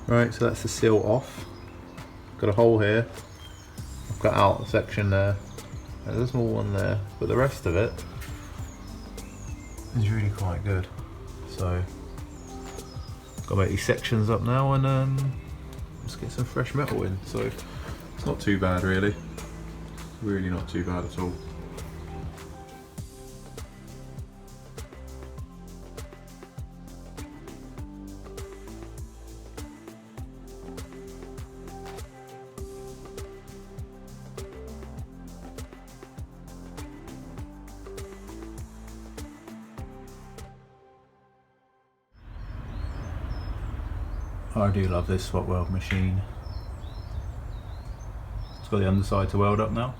Right, so that's the seal off. Got a hole here. I've got out a section there. There's a small one there, but the rest of it is really quite good. So, got to make these sections up now and let's get some fresh metal in. So, it's not too bad really. Really not too bad at all. I do love this spot weld machine. It's got the underside to weld up now.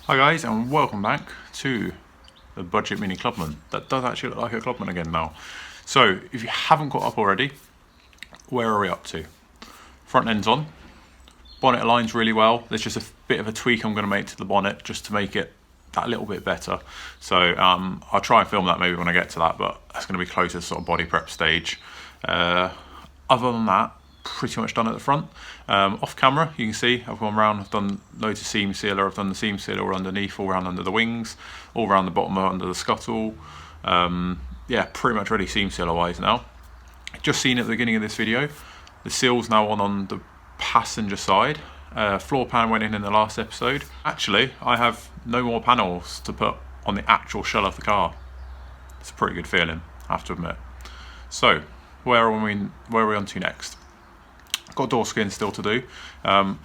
Hi guys, and welcome back to the Budget Mini Clubman. That does actually look like a Clubman again now. So, if you haven't got up already, where are we up to? Front end's on. Bonnet aligns really well. There's just a bit of a tweak I'm going to make to the bonnet just to make it that little bit better. So I'll try and film that maybe when I get to that, but that's going to be closer to sort of body prep stage. Other than that, pretty much done at the front. Off camera, you can see I've gone around, I've done loads of seam sealer. I've done the seam sealer all underneath, all around under the wings, all around the bottom under the scuttle. Yeah, pretty much ready seam sealer wise now. Just seen at the beginning of this video, the seal's now on the passenger side. Floor pan went in the last episode. Actually, I have no more panels to put on the actual shell of the car. It's a pretty good feeling, I have to admit. So, where are we on to next? Got door skins still to do,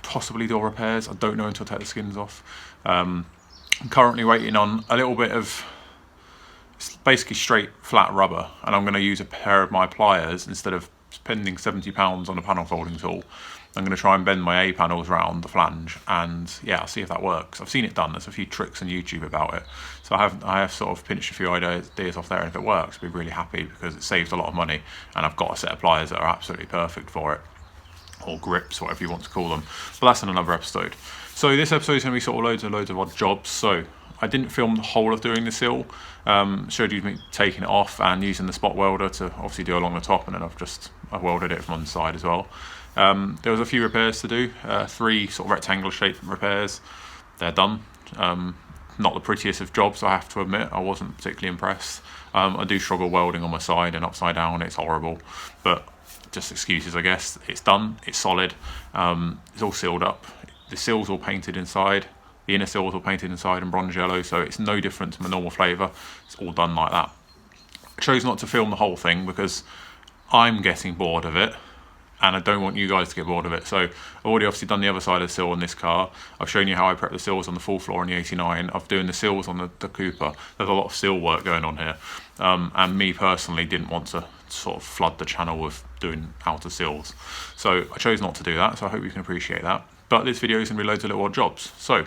possibly door repairs. I don't know until I take the skins off. I'm currently waiting on a little bit of, it's basically straight flat rubber, and I'm going to use a pair of my pliers instead of spending £70 on a panel folding tool. I'm going to try and bend my A panels around the flange, and yeah, I'll see if that works. I've seen it done. There's a few tricks on YouTube about it, so I have sort of pinched a few ideas off there, and if it works, I'll be really happy because it saves a lot of money, and I've got a set of pliers that are absolutely perfect for it, or grips, whatever you want to call them. But that's in another episode. So this episode is going to be sort of loads of odd jobs. So I didn't film the whole of doing the seal. Showed you me taking it off and using the spot welder to obviously do along the top, and then I've welded it from one side as well. There was a few repairs to do, 3 sort of rectangle shaped repairs. They're done. Not the prettiest of jobs, I have to admit. I wasn't particularly impressed. I do struggle welding on my side and upside down. It's horrible, but just excuses, I guess. It's done. It's solid. It's all sealed up. The seal's all painted inside. The inner seal's all painted inside in bronze yellow, so it's no different to my normal flavour. It's all done like that. I chose not to film the whole thing because I'm getting bored of it, and I don't want you guys to get bored of it. So I've already obviously done the other side of the seal on this car. I've shown you how I prep the seals on the full floor on the 89. I'm doing the seals on the Cooper. There's a lot of seal work going on here. And me personally didn't want to sort of flood the channel with doing outer seals. So I chose not to do that, so I hope you can appreciate that. But this video is going to be loads of little odd jobs. So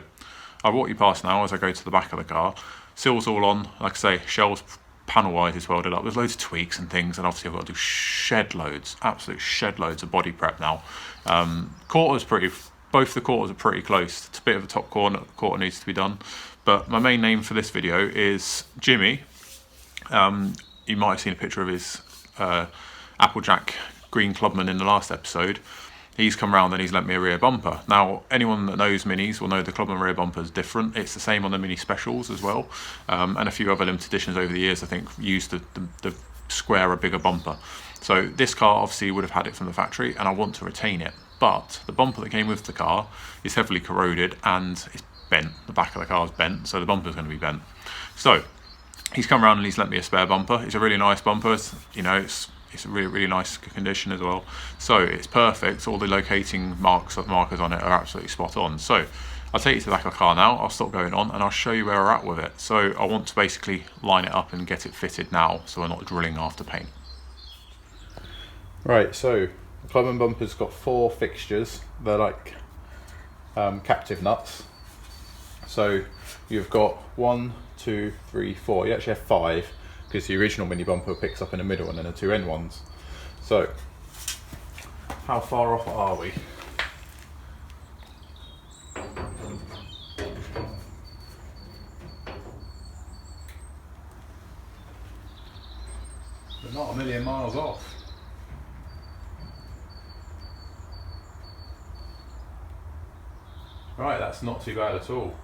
I'll walk you past now as I go to the back of the car. Seals all on, like I say, shells panel wise is welded up. There's loads of tweaks and things, and obviously I've got to do shed loads, absolute shed loads of body prep now. Both the quarters are pretty close. It's a bit of a top quarter needs to be done. But my main name for this video is Jimmy. You might have seen a picture of his Applejack green Clubman in the last episode. He's come round and he's lent me a rear bumper. Now, anyone that knows minis will know the Clubman rear bumper is different. It's the same on the mini specials as well, and a few other limited editions over the years, I think, used the square or bigger bumper. So this car obviously would have had it from the factory, and I want to retain it. But the bumper that came with the car is heavily corroded and it's bent. The back of the car is bent, so the bumper's going to be bent. So he's come around and he's lent me a spare bumper. It's a really nice bumper. It's a really nice condition as well. So it's perfect. All the locating markers on it are absolutely spot on. So I'll take you to the back of the car now. I'll stop going on and I'll show you where we're at with it. So I want to basically line it up and get it fitted now, so we're not drilling after paint. Right, so the Clubman bumper's got 4 fixtures. They're like captive nuts. So you've got 1, 2, 3, 4. You actually have 5. Because the original mini bumper picks up in the middle and then the 2 end ones. So, how far off are we? We're not a million miles off. Right, that's not too bad at all.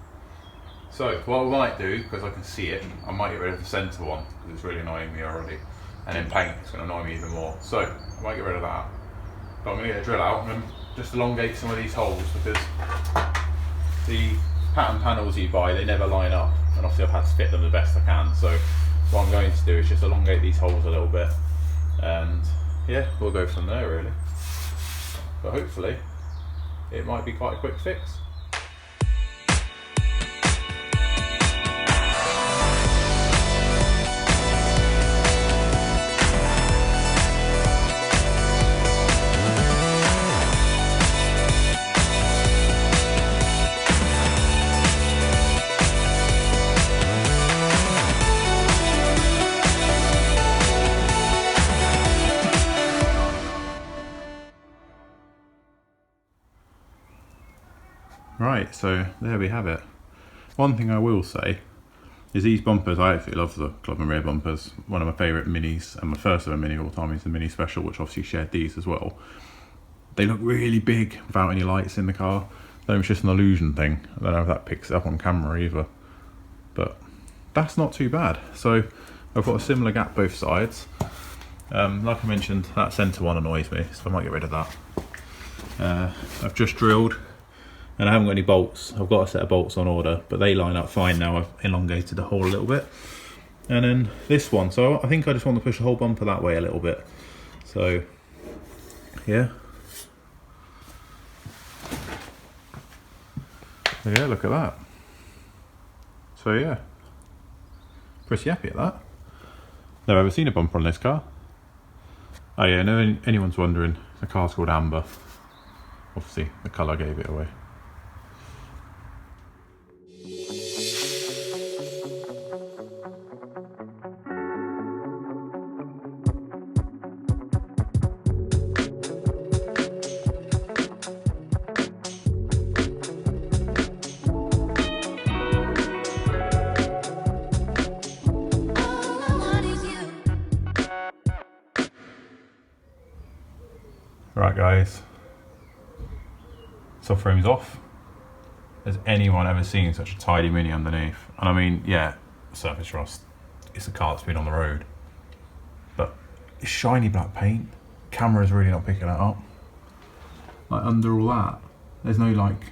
So what we might do, because I can see it, I might get rid of the centre one because it's really annoying me already. And then paint, it's going to annoy me even more. So I might get rid of that. But I'm going to get a drill out and just elongate some of these holes, because the pattern panels you buy, they never line up. And obviously I've had to fit them the best I can. So what I'm going to do is just elongate these holes a little bit. And yeah, we'll go from there really. But hopefully it might be quite a quick fix. Right, so there we have it. One thing I will say is these bumpers, I absolutely love the Clubman rear bumpers. One of my favourite minis, and my first ever mini of all time is the Mini Special, which obviously shared these as well. They look really big without any lights in the car. I don't know if it's just an illusion thing. I don't know if that picks it up on camera either. But that's not too bad. So I've got a similar gap both sides. Like I mentioned, that centre one annoys me, so I might get rid of that. I've just drilled, and I haven't got any bolts. I've got a set of bolts on order, but they line up fine now. I've elongated the hole a little bit. And then this one, so I think I just want to push the whole bumper that way a little bit. So, yeah. Yeah, look at that. So yeah, pretty happy at that. Never ever seen a bumper on this car. Oh yeah, no, anyone's wondering, the car's called Amber. Obviously, the colour gave it away. Right guys, subframe's off. Has anyone ever seen such a tidy Mini underneath? And I mean, yeah, surface rust, it's a car that's been on the road, but it's shiny black paint. Camera's really not picking it up. Like under all that, there's no like,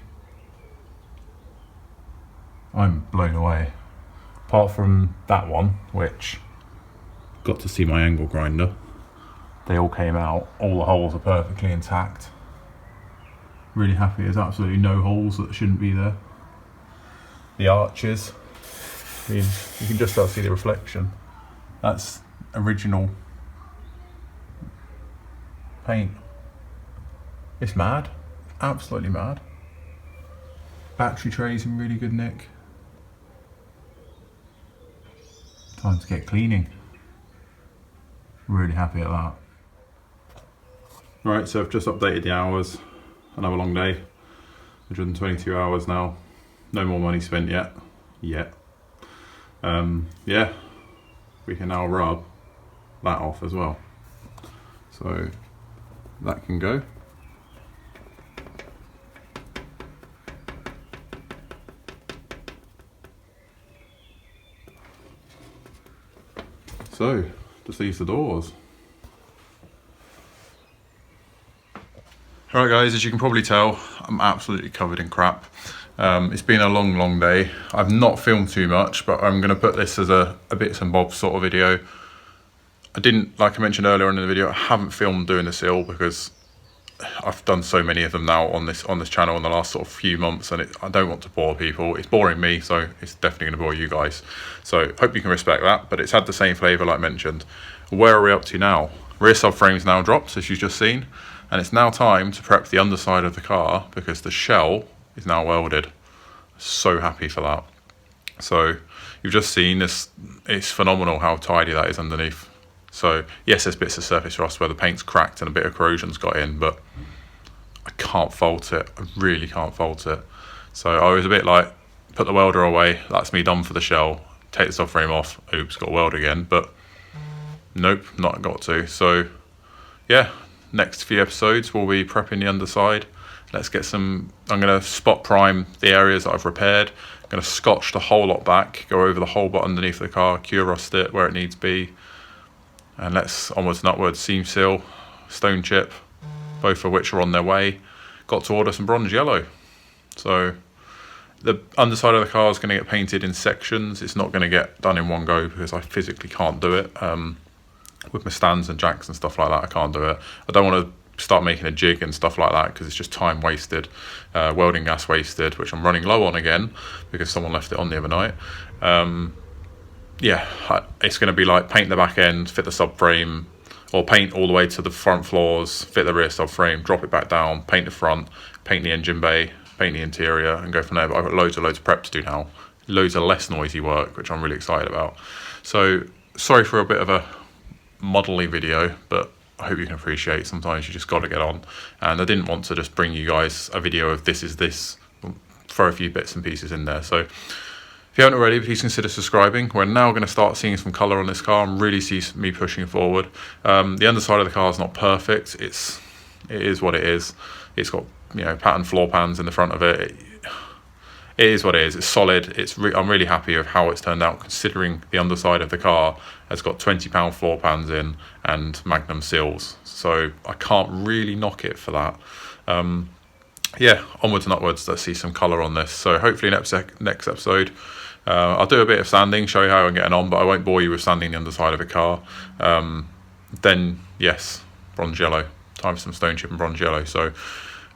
I'm blown away. Apart from that one, which got to see my angle grinder. They all came out, all the holes are perfectly intact. Really happy, there's absolutely no holes that shouldn't be there. The arches, I mean, you can just about see the reflection. That's original paint. It's mad, absolutely mad. Battery tray's in really good nick. Time to get cleaning. Really happy at that. Right, so I've just updated the hours. Another long day, 122 hours now. No more money spent yet. Yeah, we can now rub that off as well. So that can go. So, just leaves the doors. Alright guys, as you can probably tell, I'm absolutely covered in crap. It's been a long day. I've not filmed too much, but I'm going to put this as a bits and bobs sort of video. I didn't, like I mentioned earlier on in the video, I haven't filmed doing the seal because I've done so many of them now on this channel in the last sort of few months, and I don't want to bore people. It's boring me, so it's definitely going to bore you guys. So hope you can respect that, but it's had the same flavour like mentioned. Where are we up to now? Rear subframe's now dropped, as you've just seen, and it's now time to prep the underside of the car because the shell is now welded. So happy for that. So you've just seen this, it's phenomenal how tidy that is underneath. So yes, there's bits of surface rust where the paint's cracked and a bit of corrosion's got in, but I can't fault it. I really can't fault it. So I was a bit like, put the welder away, that's me done for the shell, take the subframe off, oops, got to weld again, but nope, not got to. So yeah, next few episodes we'll be prepping the underside let's get some, I'm going to spot prime the areas that I've repaired. I'm going to scotch the whole lot back, go over the whole lot underneath the car, cure rust it where it needs to be, and let's onwards and upwards, seam seal, stone chip, both of which are on their way. Got to order some bronze yellow. So the underside of the car is going to get painted in sections. It's not going to get done in one go because I physically can't do it. With my stands and jacks and stuff like that, I can't do it. I don't want to start making a jig and stuff like that because it's just time wasted, welding gas wasted, which I'm running low on again because someone left it on the other night. Yeah, it's going to be like paint the back end, fit the subframe, or paint all the way to the front floors, fit the rear subframe, drop it back down, paint the front, paint the engine bay, paint the interior, and go from there. But I've got loads of prep to do now, loads of less noisy work, which I'm really excited about. So sorry for a bit of a modelly video, but I hope you can appreciate sometimes you just got to get on. And I didn't want to just bring you guys a video of this is this, throw a few bits and pieces in there. So if you haven't already, please consider subscribing. We're now going to start seeing some colour on this car and really see me pushing forward. The underside of the car is not perfect. It is what it is. It's got, you know, patterned floor pans in the front of it. It is what it is. It's solid. I'm really happy with how it's turned out, considering the underside of the car has got £20 floor pans in and Magnum seals. So I can't really knock it for that. Yeah, onwards and upwards. Let's see some colour on this. So hopefully next episode, I'll do a bit of sanding, show you how I'm getting on, but I won't bore you with sanding the underside of a car. Then yes, bronze yellow. Time for some stone chip and bronze yellow. So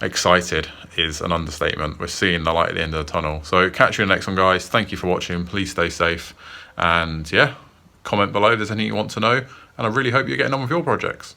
excited is an understatement. We're seeing the light at the end of the tunnel. So catch you in the next one, guys. Thank you for watching. Please stay safe. And yeah, comment below if there's anything you want to know. And I really hope you're getting on with your projects.